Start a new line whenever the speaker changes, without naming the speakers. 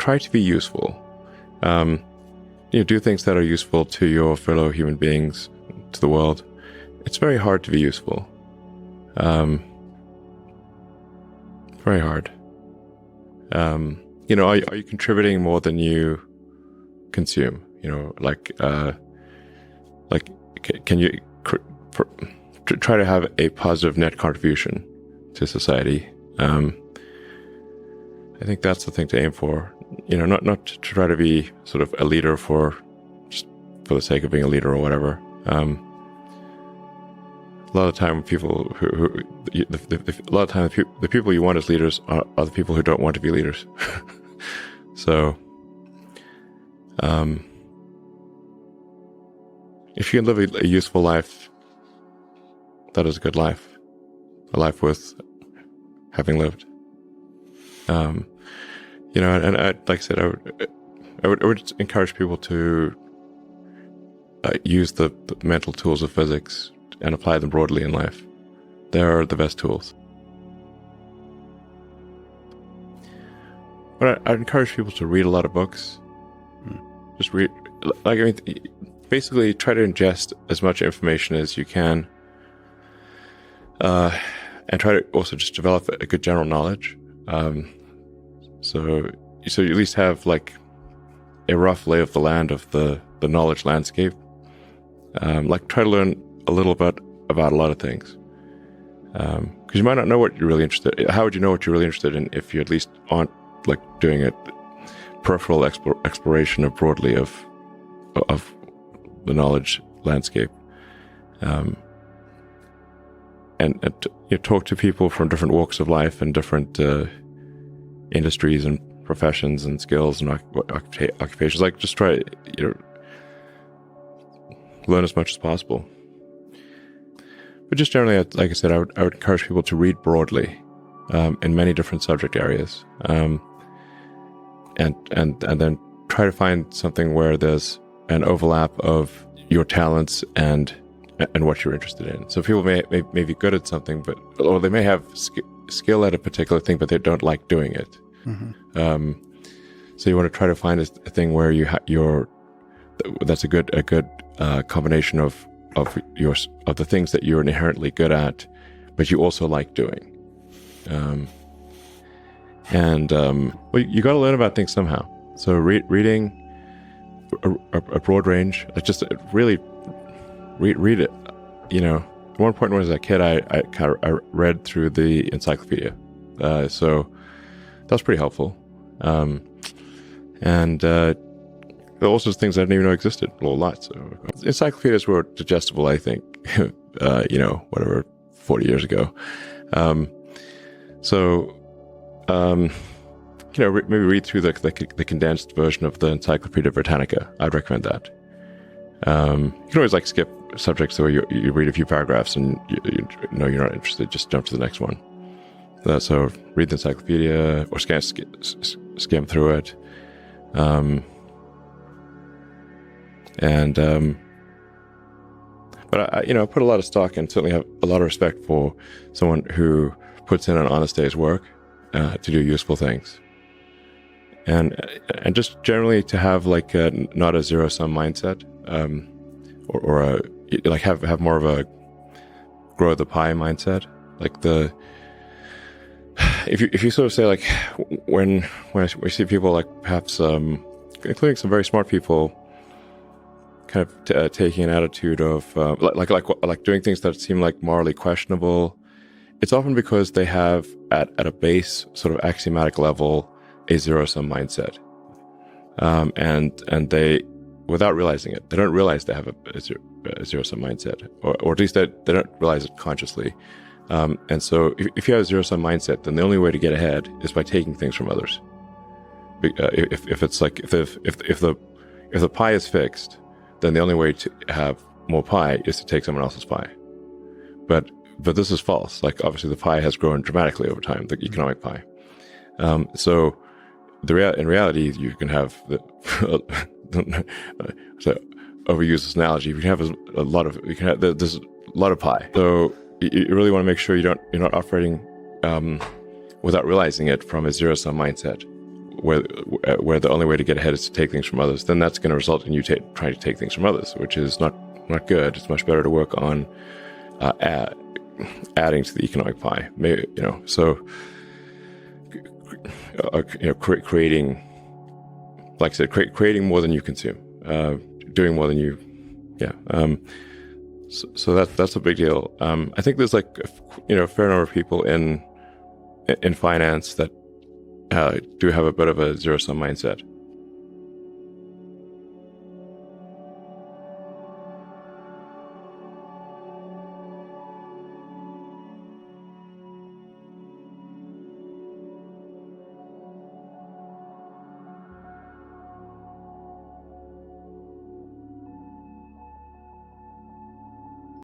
try to be useful. Do things that are useful to your fellow human beings, to the world. It's very hard to be useful. Very hard. Are you contributing more than you consume? Can you try to have a positive net contribution to society? I think that's the thing to aim for. Not to try to be sort of a leader for the sake of being a leader or whatever. A lot of the time, the people you want as leaders are the people who don't want to be leaders. So, if you can live a useful life, that is a good life, a life worth having lived. And like I said, I would encourage people to use the mental tools of physics and apply them broadly in life. They are the best tools. But I encourage people to read a lot of books. Just read, basically try to ingest as much information as you can, and try to also just develop a good general knowledge. So you at least have like a rough lay of the land of the knowledge landscape. Try to learn a little bit about a lot of things. Because you might not know what you're really interested in. How would you know what you're really interested in if you at least aren't like doing a peripheral exploration of broadly of the knowledge landscape? And talk to people from different walks of life and different industries and professions and skills and occupations. Like, just try learn as much as possible. But just generally, like I said, I would encourage people to read broadly in many different subject areas, and then try to find something where there's an overlap of your talents and what you're interested in. So people may be good at something, or they may have skill at a particular thing, but they don't like doing it. Mm-hmm. So you want to try to find a thing where that's a good combination of the things that you're inherently good at, but you also like doing. You got to learn about things somehow. So reading a broad range, just really read it. At one point when I was a kid, I read through the encyclopedia, so that was pretty helpful. There are also things I didn't even know existed, a lot. So encyclopedias were digestible, I think, 40 years ago. Maybe read through the condensed version of the Encyclopedia Britannica. I'd recommend that. You can always skip subjects where you read a few paragraphs and you know you're not interested, just jump to the next one. So read the encyclopedia or skim through it. But I put a lot of stock and certainly have a lot of respect for someone who puts in an honest day's work to do useful things, and just generally to have not a zero-sum mindset, or have more of a grow the pie mindset. If you sort of say when we see people perhaps including some very smart people kind of taking an attitude of doing things that seem morally questionable, it's often because they have at a base sort of axiomatic level a zero-sum mindset, and they, without realizing it, they don't realize they have a zero-sum mindset, or at least they don't realize it consciously. And so if you have a zero-sum mindset, then the only way to get ahead is by taking things from others. If the pie is fixed, then the only way to have more pie is to take someone else's pie. But this is false. Obviously the pie has grown dramatically over time, the economic pie. So in reality, you can have so overuse this analogy. You can have there's a lot of pie. So you really want to make sure you're not operating without realizing it from a zero-sum mindset, where the only way to get ahead is to take things from others, then that's going to result in you trying to take things from others, which is not good. It's much better to work on adding to the economic pie. Maybe, creating, like I said, creating more than you consume, doing more than you, So that's a big deal. I think there's like a fair number of people in finance that do have a bit of a zero-sum mindset.